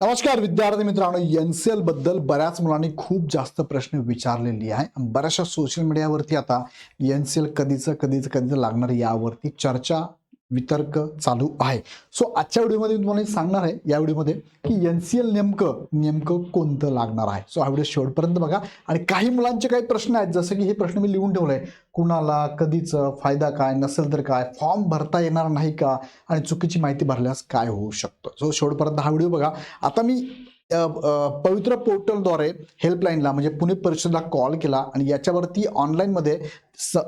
नमस्कार विद्यार्थी मित्रांनो, एनसीएल बद्दल बऱ्याच मुलांनी खूप जास्त प्रश्न विचारलेली आहे. बऱ्याचशा सोशल मीडियावरती आता एनसीएल कधीच लागणार यावरती चर्चा वितर्क चालू आहे. सो आजच्या व्हिडिओमध्ये मी तुम्हाला सांगणार आहे या व्हिडिओमध्ये की एनसीएल नेमकं कोणतं लागणार आहे. सो हा व्हिडिओ शेवटपर्यंत बघा. आणि काही मुलांचे काही प्रश्न आहेत, जसं की हे प्रश्न मी लिहून ठेवले. कुणाला, कधीच, फायदा काय, नसेल तर काय, फॉर्म भरता येणार नाही का, आणि चुकीची माहिती भरल्यास काय होऊ शकतं. सो शेवटपर्यंत हा व्हिडिओ बघा. आता मी पवित्र पोर्टलद्वारे हेल्पलाईनला म्हणजे पुणे परिषदेला कॉल केला आणि याच्यावरती ऑनलाईनमध्ये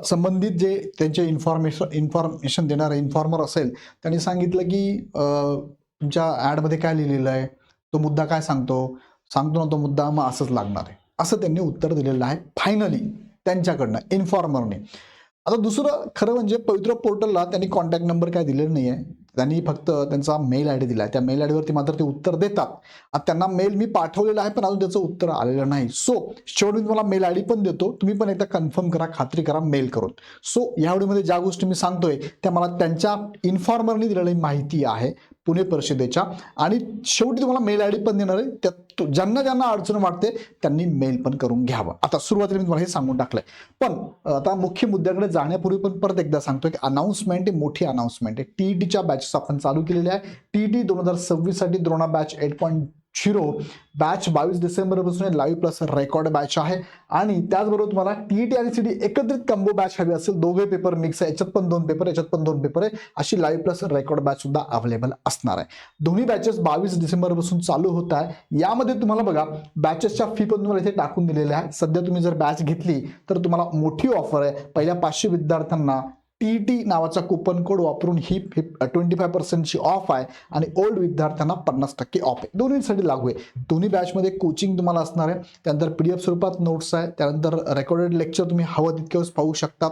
संबंधित जे त्यांचे इन्फॉर्मेशन देणारे इन्फॉर्मर असेल त्यांनी सांगितलं की तुमच्या ॲडमध्ये काय लिहिलेलं आहे, तो मुद्दा काय सांगतो ना तो मुद्दा, मग असंच लागणार आहे असं त्यांनी उत्तर दिलेलं आहे फायनली त्यांच्याकडनं, इन्फॉर्मरने. आता दुसरं खरं म्हणजे पवित्र पोर्टलला त्यांनी कॉन्टॅक्ट नंबर काय दिलेला नाही आहे, त्यांनी फक्त त्यांचा मेल आय डी दिला आहे. त्या मेल आय डीवरती मात्र ते उत्तर देतात. आता त्यांना मेल मी पाठवलेला आहे पण अजून त्याचं उत्तर आलेलं नाही. सो शेवटी मी तुम्हाला मेल आय डी पण देतो, तुम्ही पण एकदा कन्फर्म करा, खात्री करा मेल करून. सो या व्हिडिओमध्ये ज्या गोष्टी मी सांगतोय त्या मला त्यांच्या इन्फॉर्मरनी दिलेली माहिती आहे पुणे परिषदेच्या, आणि शेवटी तुम्हाला मेल आय डी पण देणार आहे. त्यात ज्यांना अडचण वाटते त्यांनी मेल पण करून घ्यावं. आता सुरुवातीला मी तुम्हाला हे सांगून टाकलंय, पण आता मुख्य मुद्द्याकडे जाण्यापूर्वी पण परत एकदा सांगतोय की अनाउन्समेंट आहे, मोठी अनाउन्समेंट आहे. टीईटीच्या बॅचेस आपण चालू केलेल्या आहे. टीईटी 2026 साठी द्रोणा बॅच 8.0 बॅच 22 डिसेंबरपासून लाईव्ह प्लस रेकॉर्ड बॅच आहे. आणि त्याचबरोबर तुम्हाला टीईटी आणि सीटी एकत्रित कंबो बॅच हवी असेल, दोघे पेपर मिक्स आहे, याच्यात पण 2 पेपर याच्यात पण 2 पेपर आहे, अशी लाईव्ह प्लस रेकॉर्ड बॅच सुद्धा अवेलेबल असणार आहे. दोन्ही बॅचेस 22 डिसेंबरपासून चालू होत आहे. यामध्ये तुम्हाला बघा बॅचेसच्या फी पण तुम्हाला इथे टाकून दिलेल्या आहे. सध्या तुम्ही जर बॅच घेतली तर तुम्हाला मोठी ऑफर आहे. पहिल्या 500 विद्यार्थ्यांना टीईटी नावाचा कुपन कोड वापरून ही 25% ऑफ आहे, आणि ओल्ड विद्यार्थ्यांना 50% ऑफ आहे. दोन्हीसाठी लागू आहे. दोन्ही बॅचमध्ये कोचिंग तुम्हाला असणार आहे, त्यानंतर PDF स्वरूपात नोट्स आहे, त्यानंतर रेकॉर्डेड लेक्चर तुम्ही हवं तितके वेळेस पाहू शकतात,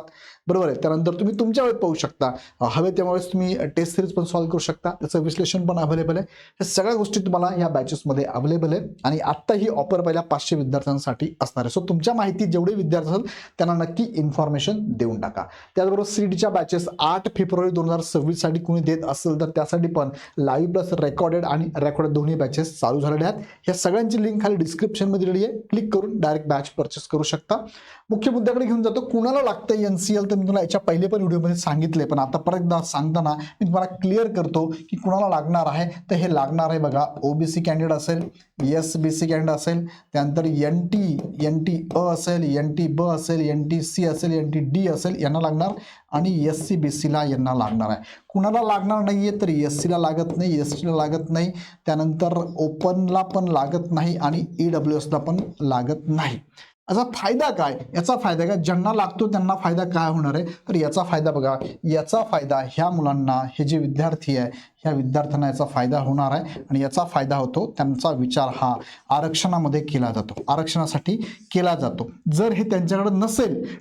बरोबर आहे. त्यानंतर तुम्ही तुमच्या वेळेत पाहू शकता, हवे त्यामुळेच तुम्ही टेस्ट सिरीज पण सॉल्व्ह करू शकता, त्याचं विश्लेषण पण अवेलेबल आहे. हे सगळ्या गोष्टी तुम्हाला या बॅचेसमध्ये अवेलेबल आहे. आणि आत्ता ही ऑफर पहिल्या 500 विद्यार्थ्यांसाठी असणार आहे. सो तुमच्या माहिती जेवढे विद्यार्थी असेल त्यांना नक्की इन्फॉर्मेशन देऊन टाका. त्याचबरोबर सीईटीच्या बॅचेस 8 फेब्रुवारी 2026 साठी कोणी देत असेल तर त्यासाठी पण लाईव्ह प्लस रेकॉर्डेड आणि रेकॉर्डेड दोन्ही बॅचेस चालू झालेले आहेत. या सगळ्यांची लिंक खाली डिस्क्रिप्शनमध्ये दिलेली आहे, क्लिक करून डायरेक्ट बॅच परचेस करू शकता. मुख्य मुद्द्याकडे घेऊन जातो. कुणाला लागतं एनसीएल, तर मी तुम्हाला याच्या पहिले पण व्हिडिओमध्ये सांगितले, पण आता परत एकदा सांगताना मी तुम्हाला क्लिअर करतो की कुणाला लागणार आहे. तर हे लागणार आहे बघा, ओबीसी कॅन्डिडेट असेल, एसबीसी कॅन्डिडेट असेल, त्यानंतर एनटी अ असेल, एनटी ब असेल, एनटी सी असेल, एनटी डी असेल, यांना लागणार. आणि एससी बीसीला यांना लागणार आहे. कुणाला लागणार नाहीये तर एससीला लागत नाही, एसटीला लागत नाही, त्यानंतर ओपनला पण लागत नाही, आणि ईडब्ल्यूएसला पण लागत नाही. याचा फायदा काय? याचा फायदा काय, ज्यांना लागतो त्यांना फायदा काय होणार आहे, तर याचा फायदा बघा, याचा फायदा ह्या मुलांना, हे जे विद्यार्थी आहे ह्या विद्यार्थ्यांना याचा फायदा होणार आहे. आणि याचा फायदा होतो, त्यांचा विचार हा आरक्षणामध्ये केला जातो, आरक्षणासाठी केला जातो. जर हे त्यांच्याकडे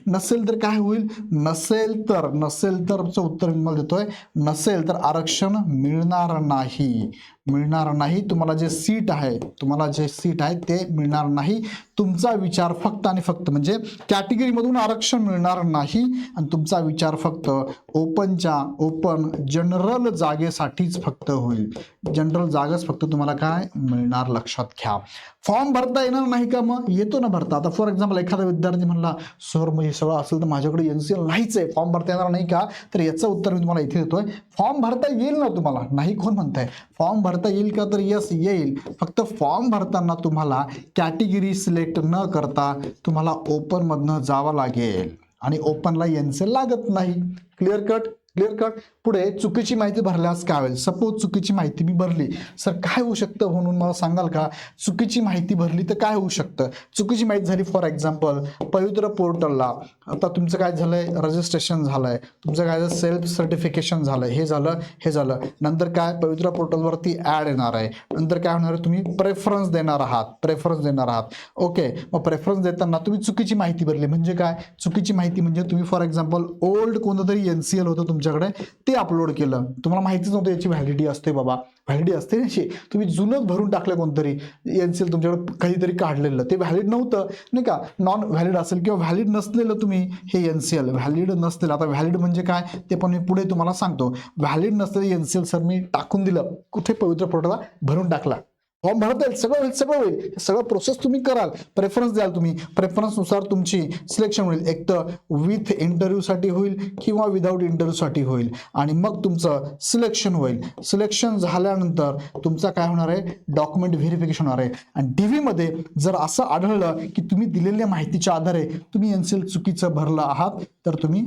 नसेल तर काय होईल, नसेल तर उत्तर मी मला देतोय, नसेल तर आरक्षण मिळणार नाही. तुम्हाला जे सीट आहे ते मिळणार नाही. तुमचा विचार फक्त आणि फक्त म्हणजे कॅटेगरीमधून आरक्षण मिळणार नाही, आणि तुमचा विचार फक्त ओपन जनरल जागेसाठीच फक्त होईल. जनरल जागाच फक्त तुम्हाला काय मिळणार, लक्षात घ्या. फॉर्म भरता येणार नाही का? मग येतो ना भरता. आता फॉर एक्झाम्पल एखादा विद्यार्थी म्हणला, सर मग हे सगळं असेल तर माझ्याकडे एनसीएल नाहीच आहे, फॉर्म भरता येणार नाही का? तर याचं उत्तर मी तुम्हाला इथे देतोय. फॉर्म भरता येईल ना तुम्हाला, नाही कोण म्हणताय, फॉर्म भरता येईल का? तर यस येईल. फक्त फॉर्म भरताना तुम्हाला कॅटेगरी सिलेक्ट न करता तुम्हाला ओपन मधनं जावं लागेल, आणि ओपनला एनसीएल लागत नाही. Clear cut. पुढे चुकीची माहिती भरल्यास काय होईल? सपोज चुकीची माहिती मी भरली, सर काय होऊ शकतं म्हणून मला सांगाल का? चुकीची माहिती भरली तर काय होऊ शकतं? चुकीची माहिती झाली, फॉर एक्झाम्पल पवित्र पोर्टलला आता तुमचं काय झालंय, रजिस्ट्रेशन झालंय, तुमचं काय झालं, सेल्फ सर्टिफिकेशन झालंय, हे झालं. नंतर काय, पवित्र पोर्टलवरती ऍड येणार आहे. नंतर काय होणार आहे, तुम्ही प्रेफरन्स देणार आहात. ओके, मग प्रेफरन्स देताना तुम्ही चुकीची माहिती भरली. म्हणजे काय चुकीची माहिती? म्हणजे तुम्ही फॉर एक्झाम्पल ओल्ड कोणतं तरी एनसीएल होतं तुमच्याकडे, ते अपलोड केलं. तुम्हाला माहितीच नव्हतं याची व्हॅलिडिटी असते बाबा, व्हॅलिडिटी असते ना, तुम्ही जुनच भरून टाकलं कोणतरी एनसीएल तुमच्याकडे काहीतरी काढलेलं, ते व्हॅलिड नव्हतं नाही का, नॉन व्हॅलिड असेल किंवा व्हॅलिड नसलेलं तुम्ही हे एनसीएल व्हॅलिड नसलेलं. आता व्हॅलिड म्हणजे काय ते पण मी पुढे तुम्हाला सांगतो. व्हॅलिड नसलेलं एनसीएल सर मी टाकून दिलं कुठे, पवित्र पोर्टलला भरून टाकला. फॉर्म भरता येईल, सगळं होईल. सगळं प्रोसेस तुम्ही कराल, प्रेफरन्स द्याल तुम्ही, प्रेफरन्सनुसार तुमची सिलेक्शन होईल. एक तर विथ इंटरव्ह्यूसाठी होईल किंवा विदाऊट इंटरव्ह्यूसाठी होईल आणि मग तुमचं सिलेक्शन होईल. सिलेक्शन झाल्यानंतर तुमचा काय होणार आहे, डॉक्युमेंट व्हेरिफिकेशन होणार आहे. आणि DV मध्ये जर असं आढळलं की तुम्ही दिलेल्या माहितीच्या आधारे तुम्ही NCL चुकीचं भरलं आहात तर तुम्ही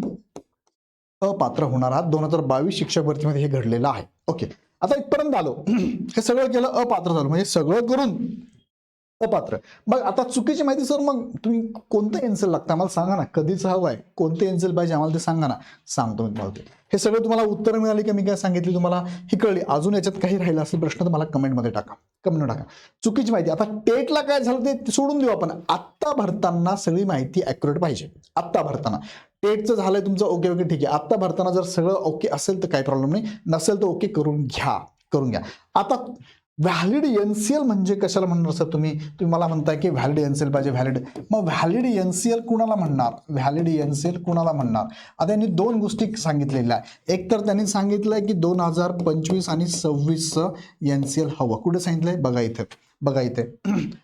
अपात्र होणार आहात. 2022 शिक्षक भरतीमध्ये हे घडलेलं आहे. ओके, आता इथपर्यंत आलो. हे सगळं केलं, अपात्र झालो, म्हणजे सगळं करून अपात्र. मग आता चुकीची माहिती सर, मग तुम्ही कोणतं NCL लागतं आम्हाला सांगा ना, कधीच हवं आहे, कोणते NCL पाहिजे आम्हाला ते सांगा ना. सांगतो मी तुम्हाला ते. हे सगळं तुम्हाला उत्तर मिळाली का, मी काय सांगितली तुम्हाला ही कळली. अजून याच्यात काही राहिला असेल प्रश्न तर मला कमेंटमध्ये टाका, कमेंट टाका. चुकीची माहिती, आता टेटला काय झालं ते सोडून देऊ आपण. आत्ता भरताना सगळी माहिती ॲक्युरेट पाहिजे. आत्ता भरताना टेटचं झालंय तुमचं, ओके ओके ठीक आहे. आत्ता भरताना जर सगळं ओके असेल तर काही प्रॉब्लेम नाही, नसेल तर ओके करून घ्या. आता व्हॅलिड NCL म्हणजे कशाला म्हणणार सर तुम्ही मला म्हणताय की व्हॅलिड NCL पाहिजे. व्हॅलिड, मग व्हॅलिड NCL कुणाला म्हणणार, व्हॅलिड NCL कुणाला म्हणणार. आता यांनी दोन गोष्टी सांगितलेल्या आहे. एक तर त्यांनी सांगितलंय की 2025 आणि 26चं NCL हवं. कुठे सांगितलंय, बघा इथे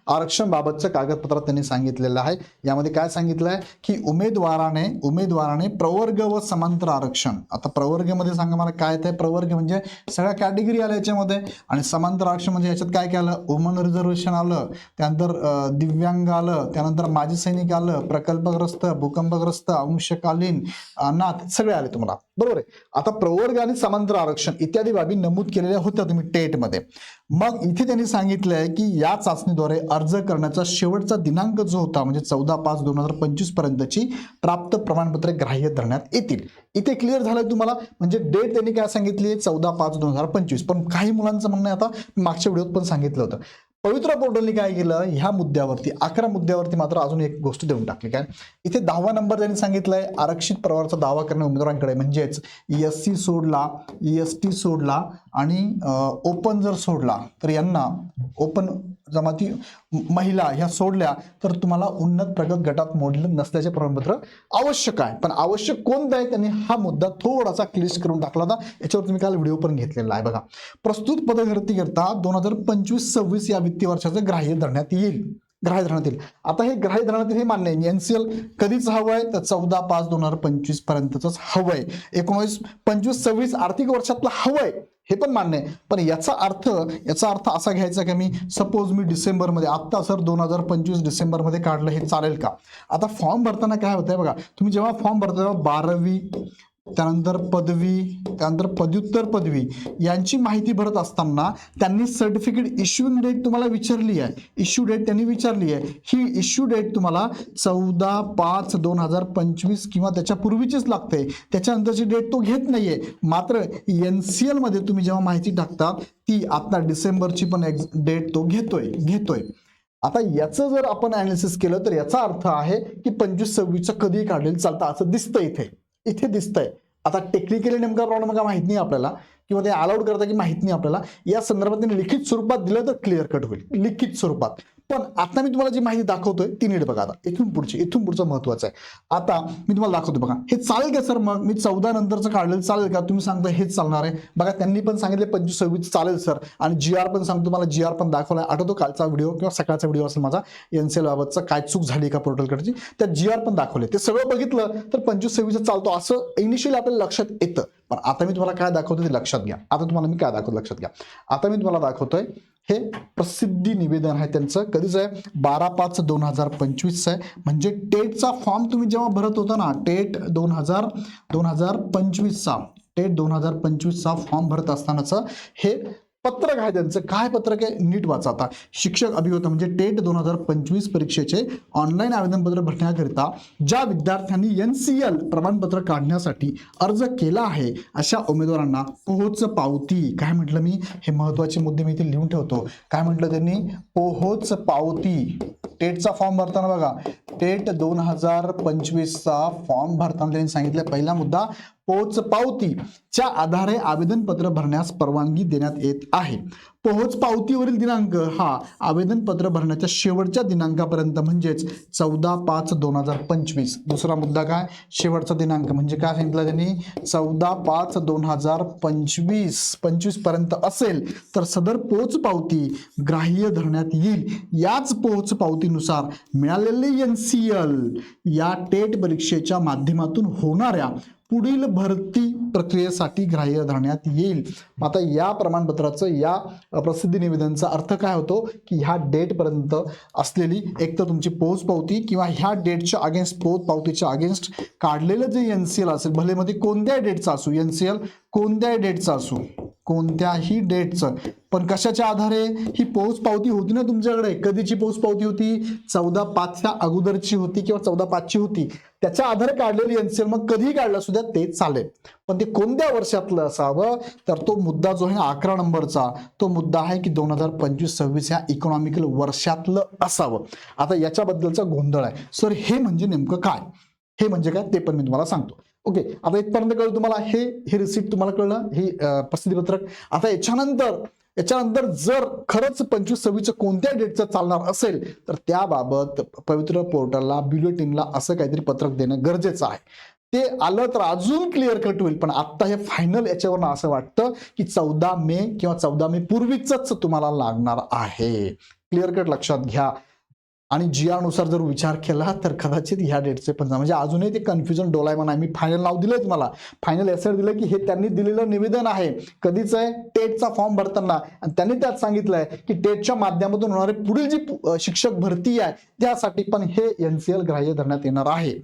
आरक्षण बाबतचं कागदपत्रात त्यांनी सांगितलेलं आहे. यामध्ये काय सांगितलंय की उमेदवाराने प्रवर्ग व समांतर आरक्षण. आता प्रवर्गमध्ये सांगा मला काय येतंय. प्रवर्ग म्हणजे सगळ्या कॅटेगरी आल्या याच्यामध्ये, आणि समांतर आरक्षण म्हणजे याच्यात काय आलं, वुमन रिझर्वेशन आलं, त्यानंतर दिव्यांग आलं, त्यानंतर माजी सैनिक आलं, प्रकल्पग्रस्त, भूकंपग्रस्त, अंशकालीन, अनाथ, सगळे आले तुम्हाला, बरोबर आहे. आता प्रवर्ग आणि समांतर आरक्षण इत्यादी बाबी नमूद केलेल्या होत्या तुम्ही टेटमध्ये. मग इथे त्यांनी सांगितलंय की या चाचणीद्वारे अर्ज करण्याचा शेवटचा दिनांक जो होता म्हणजे 14/5/2025 पर्यंतची प्राप्त प्रमाणपत्रे ग्राह्य धरण्यात येतील. इथे क्लिअर झालंय तुम्हाला, म्हणजे डेट त्यांनी काय सांगितली, 14/5/2025. पण काही मुलांचं म्हणणं आहे, आता मागच्या व्हिडिओत पण सांगितलं होतं, पवित्र पोर्टलने काय केलं, ह्या मुद्द्यावरती 11 मुद्द्यावरती मात्र अजून एक गोष्ट देऊन टाकली. काय, इथे 10वा नंबर त्यांनी सांगितलंय आरक्षित प्रवर्गाचा दावा करणाऱ्या उमेदवारांकडे, म्हणजेच SC सोडला, ST सोडला आणि ओपन जर सोडला तर यांना, ओपन जमाती महिला ह्या सोडल्या तर तुम्हाला उन्नत प्रगत गटात मोडलं नसल्याचे प्रमाणपत्र आवश्यक आहे. पण आवश्यक कोणतं आहे, त्यांनी हा मुद्दा थोडासा क्लिअर करून टाकला होता. याच्यावर तुम्ही काल व्हिडिओ पण घेतलेला आहे बघा. प्रस्तुत पदभरती करता 2025-26 या वित्तीय वर्षाचं ग्राह्य धरण्यात येईल. आता हे ग्राह्य धरण्यात येईल हे मान्य आहे. NCL कधीच हवं आहे तर 14/5/2025 पर्यंतच हवं आहे. 19-25-26 आर्थिक वर्षातलं हवं आहे हे पण मान्य आहे. पण याचा अर्थ असा घ्यायचा की मी सपोज मी डिसेंबरमध्ये, आत्ता सर 2025 डिसेंबरमध्ये काढलं, हे चालेल का. आता फॉर्म भरताना काय होतंय बघा, तुम्ही जेव्हा फॉर्म भरता तेव्हा 12वी, त्यानंतर पदवी, त्यानंतर पदव्युत्तर पदवी यांची माहिती भरत असताना त्यांनी सर्टिफिकेट इश्यूइंग डेट तुम्हाला विचारली आहे. इश्यू डेट त्यांनी विचारली आहे. ही इश्यू डेट तुम्हाला 14/5/2025 किंवा त्याच्या पूर्वीचीच लागते. त्याच्यानंतरची डेट तो घेत नाहीये. मात्र NCL मध्ये तुम्ही जेव्हा माहिती टाकता ती आता डिसेंबरची पण डेट तो घेतोय. आता याचं जर आपण अनालिसिस केलं तर याचा अर्थ आहे की 25-26 कधी काढेल चालतं असं दिसतं इथे दिसतंय. आता टेक्निकली नेमका प्रॉब्लेम का माहित नाही आपल्याला, किंवा ते अलाउड करता की माहित नाही आपल्याला. या संदर्भात त्यांनी लिखित स्वरूपात दिलं तर क्लिअर कट होईल, लिखित स्वरूपात. पण आता मी तुम्हाला जी माहिती दाखवतोय ती नीट बघा. आता इथून पुढचं महत्वाचं आहे. आता मी तुम्हाला दाखवतो बघा, हे चालेल का सर, मग मी 14 नंतरचं काढलेलं चालेल का, तुम्ही सांगता हेच चालणार आहे. बघा त्यांनी पण सांगितले 25-26 चालेल सर, आणि GR पण सांगतो तुम्हाला, GR पण दाखवलाय. आठवतो कालचा व्हिडिओ किंवा सकाळचा व्हिडिओ असेल माझा NCL बाबतचा, काय चूक झाली का पोर्टलकडची, त्या GR पण दाखवले. ते सगळं बघितलं तर 25-26 चालतो असं इनिशियली आपल्याला लक्षात येतं. पण आता मी तुम्हाला काय दाखवतो ते लक्षात घ्या. आता मी तुम्हाला दाखवतोय हे प्रसिद्धी निवेदन आहे त्यांचं. कधीच आहे, 12/5/2025 आहे. म्हणजे टेटचा फॉर्म तुम्ही जेव्हा भरत होता ना, टेट 2025 चा फॉर्म भरत असतानाचं हे पत्रक आहे त्यांचं. काय पत्रक आहे नीट वाचा. आता शिक्षक अभियंता म्हणजे टेट 2025 परीक्षेचे ऑनलाईन आवेदनपत्र भरण्याकरिता ज्या विद्यार्थ्यांनी NCL प्रमाणपत्र काढण्यासाठी अर्ज केला आहे अशा उमेदवारांना पोहोच पावती, काय म्हटलं मी, हे महत्वाचे मुद्दे मी इथे लिहून ठेवतो. काय म्हटलं त्यांनी, पोहोच पावती. टेटचा फॉर्म भरताना बघा, टेट 2025 चा फॉर्म भरताना त्यांनी सांगितलं पहिला मुद्दा पोचपावतीच्या आधारे आवेदनपत्र भरण्यास परवानगी देण्यात येत आहे. पोहोचपावतीवरील दिनांक हा आवेदनपत्र भरण्याच्या शेवटच्या दिनांकापर्यंत म्हणजेच 14/5/2025. दुसरा मुद्दा काय, शेवटचा दिनांक म्हणजे काय सांगितलं त्यांनी, 14/5/2025 पर्यंत असेल तर सदर पोचपावती ग्राह्य धरण्यात येईल. याच पोचपावतीनुसार मिळालेले NCL या टेट परीक्षेच्या माध्यमातून होणाऱ्या पुढील भरती प्रक्रियेसाठी ग्राह्य धरण्यात येईल. आता या प्रमाणपत्राचं, या प्रसिद्धी निवेदनचा अर्थ काय होतो की ह्या डेट पर्यंत असलेली एक तर तुमची पोचपावती किंवा ह्या डेटच्या अगेन्स्ट, पोचपावतीच्या अगेन्स्ट काढलेलं जे NCL असेल, भले मध्ये कोणत्याही डेटचा असू, NCL कोणत्याही डेटचा असू, कोणत्याही डेटचं, पण कशाच्या आधारे ही पोचपावती होती ना तुमच्याकडे, कधीची पोचपावती होती, 14/5च्या अगोदरची होती किंवा 14/5ची होती, त्याच्या आधारे काढलेली NCL मग कधीही काढला सुद्धा ते चालेल, पण ते कोणत्या वर्षातलं असावं, तर तो मुद्दा जो आहे 11 नंबरचा, तो मुद्दा आहे की 2025-26 या इकॉनॉमिकल वर्षातलं असावं. आता याच्याबद्दलचा गोंधळ आहे. सर हे म्हणजे नेमकं काय, हे म्हणजे काय ते पण मी तुम्हाला सांगतो. ओके, आता इथपर्यंत कळलं तुम्हाला, हे रिसिप्ट तुम्हाला कळलं, ही प्रसिद्धीपत्रक. आता याच्यानंतर जर खरंच 25-26 कोणत्या डेटचं चालणार असेल तर त्याबाबत पवित्र पोर्टलला, बुलेटिनला असं काहीतरी पत्रक देणं गरजेचं आहे. ते आलं तर अजून क्लिअर कट होईल, पण आता हे फायनल याच्यावरनं असं वाटतं की 14 मे किंवा 14 मे पूर्वीच तुम्हाला लागणार आहे. क्लिअर कट लक्षात घ्या. आणि जियानुसार जर विचार केला तर कदाचित ह्या डेटचे पण, म्हणजे अजूनही ते कन्फ्युजन डोलायमान आहे. मी फायनल नाव दिलंय तुम्हाला, फायनल एसर दिलं की हे त्यांनी दिलेलं निवेदन आहे. कधीच आहे, टेटचा फॉर्म भरताना, आणि त्यांनी त्यात सांगितलंय की टेटच्या माध्यमातून होणारी पुढील जी शिक्षक भरती आहे त्यासाठी पण हे NCL ग्राह्य धरण्यात येणार आहे.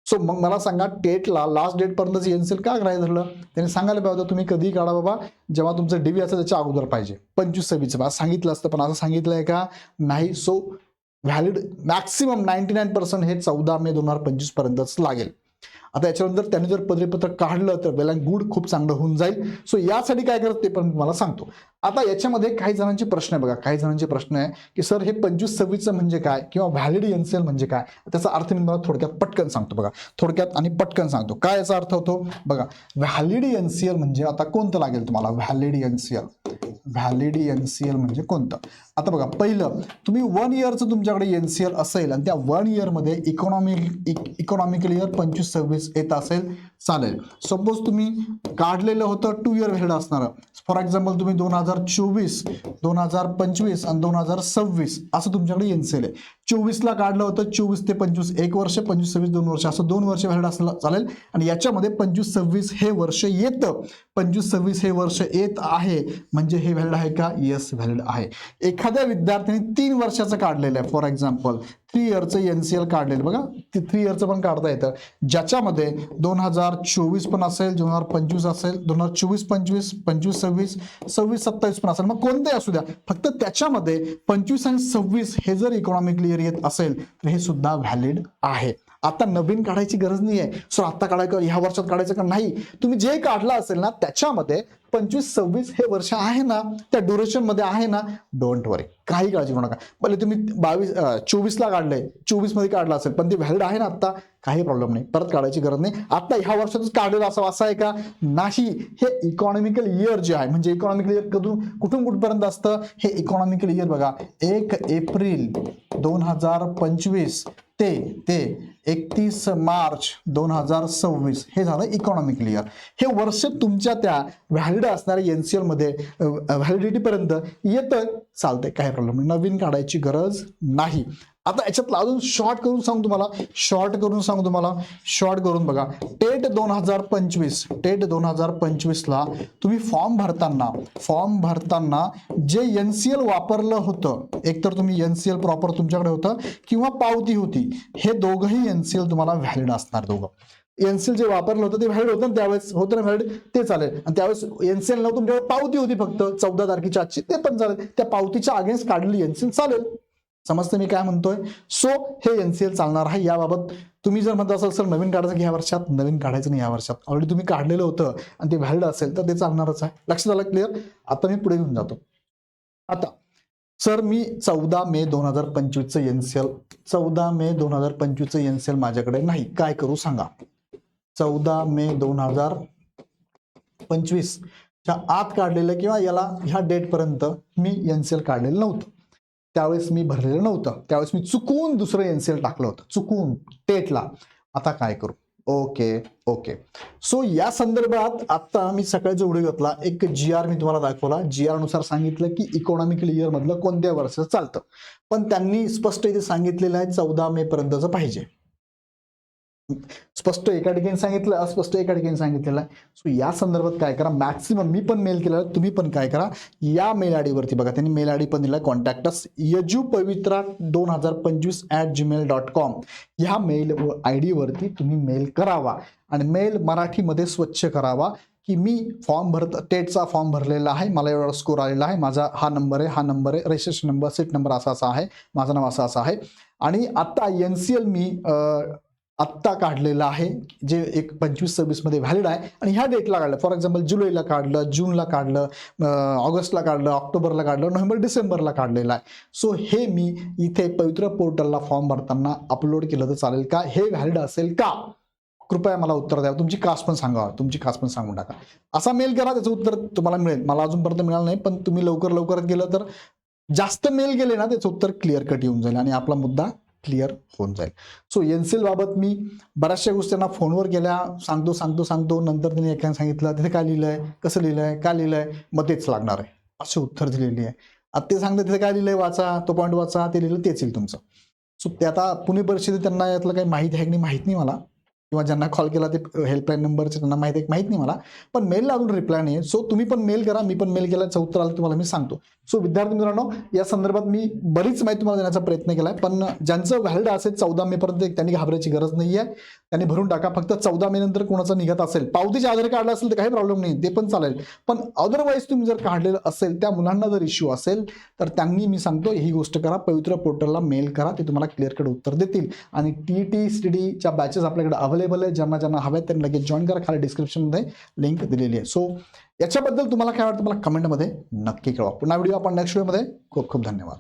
सो मग मला सांगा, टेटला लास्ट डेट पर्यंत NCL का ग्राह्य धरलं, त्यांनी सांगायला पाहिजे होतं तुम्ही कधी काढा बाबा, जेव्हा तुमचं DV असेल त्याच्या अगोदर पाहिजे, 25-26 सांगितलं असतं, पण असं सांगितलंय का, नाही. सो व्हॅलिड मॅक्सिमम 99% हे 14 मे 2025 पर्यंतच लागेल. आता याच्यानंतर त्यांनी जर पदवीपत्रक काढलं तर वेल अँड गुड, खूप चांगलं होऊन जाईल. सो यासाठी काय करत ते पण मला सांगतो. आता याच्यामध्ये काही जणांचे प्रश्न आहे बघा, काही जणांचे प्रश्न आहे की सर हे 25-26 म्हणजे काय किंवा व्हॅलिड NCL म्हणजे काय, त्याचा अर्थ मी मला थोडक्यात पटकन सांगतो बघा, थोडक्यात आणि पटकन सांगतो काय याचा अर्थ होतो बघा. व्हॅलिड NCL म्हणजे आता कोणतं लागेल तुम्हाला, व्हॅलिड NCL म्हणजे कोणतं. आता बघा, पहिलं तुम्ही 1 इयरचं तुमच्याकडे NCL असेल आणि त्या 1 इयरमध्ये इकॉनॉमिकल इयर 25-26 येत असेल, चालेल. सपोज तुम्ही काढलेलं होतं 2 इयर व्हॅलिड असणार, फॉर एक्झाम्पल तुम्ही 2024, 2025 आणि 2026 असं तुमच्याकडे NCL आहे. 24ला काढलं होतं, 24 ते 25 1 वर्ष, 25-26 2 वर्ष, असं 2 वर्ष व्हॅलिड असलं चालेल. आणि याच्यामध्ये 25-26 हे वर्ष येतं, 25-26 हे वर्ष येत आहे, म्हणजे हे व्हॅलिड आहे का, येस व्हॅलिड आहे. एखाद्या विद्यार्थ्याने 3 वर्षाचं काढलेलं आहे, फॉर एक्झाम्पल 3 इयरचं NCL काढलेलं बघा, 3 इयरचं पण काढता येतं, ज्याच्यामध्ये 2024 पण असेल, 2025 असेल, 2024-25, 25-26, 26-27 पण असेल, मग कोणते असू द्या, फक्त त्याच्यामध्ये 25 आणि 26 हे जर इकॉनॉमिक इयर येत असेल तर हे सुद्धा व्हॅलिड आहे. आता नवीन काढायची गरज नाही आहे. सो आता काढायचं, ह्या वर्षात काढायचं का नाही, तुम्ही जे काढलं असेल ना त्याच्यामध्ये 25-26 हे वर्ष आहे ना, त्या ड्युरेशन मध्ये आहे ना, डोंट वरी, काही काळजी करू नका. भले तुम्ही 24ला काढलंय, 24 मध्ये काढलं असेल, पण ते व्हॅलिड आहे ना आता, काही प्रॉब्लेम नाही, परत काढायची गरज नाही. आता ह्या वर्षातच काढलेलं असं आहे का, नाही. हे इकॉनॉमिकल इयर जे आहे, म्हणजे इकॉनॉमिकल इयर कुठून कुठपर्यंत असतं, हे इकॉनॉमिकल इयर बघा, 1 एप्रिल 2025 ते 31 मार्च 2026 हे झालं इकॉनॉमिकल इयर. हे वर्ष तुमच्या त्या व्हॅलिड असणाऱ्या NCL मध्ये व्हॅलिडिटी पर्यंत येतं, चालतंय, काही प्रॉब्लेम नाही, नवीन काढायची गरज नाही. आता याच्यातलं अजून शॉर्ट करून सांगू तुम्हाला, शॉर्ट करून बघा. टेट 2025 ला तुम्ही फॉर्म भरताना जे NCL वापरलं होतं, एकतर तुम्ही NCL प्रॉपर तुमच्याकडे होतं किंवा पावती होती, हे दोघंही NCL तुम्हाला व्हॅलिड असणार. दोघं NCL जे वापरलं होतं ते व्हॅलिड होतं, त्यावेळेस होतं ना व्हॅलिड, ते चालेल. आणि त्यावेळेस NCL नव्हतं, तुमच्याकडे पावती होती फक्त 14 तारखेच्या आजची, ते पण चालेल. त्या पावतीच्या अगेन्स्ट काढलेली NCL चालेल. समजतं मी काय म्हणतोय. सो हे NCL चालणार आहे. याबाबत तुम्ही जर म्हणता असाल सर नवीन काढायचं की ह्या वर्षात, नवीन काढायचं नाही, या वर्षात ऑलरेडी तुम्ही काढलेलं होतं आणि ते व्हॅलिड असेल तर ते चालणारच आहे. लक्षात आलं, क्लिअर. आता मी पुढे घेऊन जातो. आता सर मी 14 मे 2025चं NCL, 14 मे 2025चं NCL माझ्याकडे नाही, काय करू सांगा. 14/मे/2025च्या आत काढलेलं किंवा याला ह्या डेटपर्यंत मी एनसीएल काढलेलं नव्हतं, त्यावेळेस मी भरलेलं नव्हतं, त्यावेळेस मी चुकून दुसरं एनसीएल टाकलं होतं, चुकून टेटला. आता काय करू? ओके. सो या संदर्भात आता मी सकाळी जो व्हिडिओ घेतला, एक GR मी तुम्हाला दाखवला. GR नुसार सांगितलं की इकॉनॉमिकल इयर मधलं कोणत्या वर्षाचं चालतं, पण त्यांनी स्पष्ट इथे सांगितलेलं आहे 14 मे पर्यंतचं पाहिजे. स्पष्ट एका ठिकाणी सांगितलं, अस्पष्ट एका ठिकाणी सांगितलेलं आहे. सो या संदर्भात काय करा, मॅक्सिमम मी पण मेल केलेला, तुम्ही पण काय करा, या मेल आयडी वरती बघा, त्यांनी मेल आयडी पण दिलाय, कॉन्टॅक्टस yajupavitra2025@gmail.com ह्या मेल आयडी वरती तुम्ही मेल करावा आणि मेल मराठीमध्ये स्वच्छ करावा की मी फॉर्म टेटचा फॉर्म भरलेला आहे, मला एवढा स्कोर आलेला आहे, माझा हा नंबर आहे, रजिस्ट्रेशन नंबर, सीट नंबर असा आहे, माझं नाव असं आहे आणि आता एनसीएल मी आत्ता काढलेलं आहे, जे 25-26 मध्ये व्हॅलिड आहे आणि ह्या डेटला काढलं. फॉर एक्झाम्पल जुलैला काढलं, जूनला काढलं, ऑगस्टला काढलं, ऑक्टोबरला काढलं, नोव्हेंबर डिसेंबरला काढलेलं आहे. सो हे मी इथे पवित्र पोर्टलला फॉर्म भरताना अपलोड केलं तर चालेल का? हे व्हॅलिड असेल का? कृपया मला उत्तर द्या. तुमची कास्ट पण सांगा, तुमची कास्ट पण सांगून टाका. असा मेल करा, त्याचं उत्तर तुम्हाला मिळेल. मला अजूनपर्यंत मिळालं नाही, पण तुम्ही लवकर गेलं तर, जास्त मेल गेले ना, त्याचं उत्तर क्लिअर कट येऊन जाईल आणि आपला मुद्दा क्लिअर होऊन जाईल. सो एनसीएल बाबत मी बऱ्याचशा गोष्टी त्यांना फोनवर केल्या, सांगतो. नंतर त्यांनी एकाने सांगितलं तिथे काय लिहिलंय, कसं लिहिलंय, काय लिहिलंय, मग तेच लागणार आहे असे उत्तर दिलेली आहे. आता ते सांगतात तिथे काय लिहिलंय, वाचा तो पॉईंट वाचा, ते लिहिलं तेच येईल तुमचं. सो ते आता पुणे परिस्थिती त्यांना यातलं काही माहिती आहे की नाही माहित नाही मला, किंवा ज्यांना कॉल केला ते हेल्पलाईन नंबरचे त्यांना माहित नाही मला, पण मेलला अजून रिप्लाय नाही. सो तुम्ही पण मेल करा, मी पण मेल केल्याचं उत्तर आलं तुम्हाला मी सांगतो. सो विद्यार्थी मित्रांनो, या संदर्भात मी बरीच माहिती तुम्हाला देण्याचा प्रयत्न केलाय, पण ज्यांचं व्हॅलिड असेल 14 मे पर्यंत त्यांनी घाबरायची गरज नाही आहे, त्यांनी भरून टाका. फक्त 14 मे नंतर कोणाचं निघत असेल, पावतीचे आधार काढलं असेल तर काही प्रॉब्लेम नाही, ते पण चालेल. पण अदरवाईज तुम्ही जर काढलेलं असेल, त्या मुलांना जर इश्यू असेल तर त्यांनी, मी सांगतो ही गोष्ट करा, पवित्र पोर्टलला मेल करा, ते तुम्हाला क्लिअर कट उत्तर देतील. आणि TTCTच्या बॅचेस आपल्याकडे अवेलेबल आहे, ज्यांना हव्यात त्यांनी लगेच जॉईन करा, खाली डिस्क्रिप्शनमध्ये लिंक दिलेली आहे. सो याच्याबद्दल तुम्हाला काय वाटतं मला कमेंटमध्ये नक्की कळवा. पुन्हा व्हिडिओ आपण नेक्स्ट व्हिडिओमध्ये. खूप खूप धन्यवाद.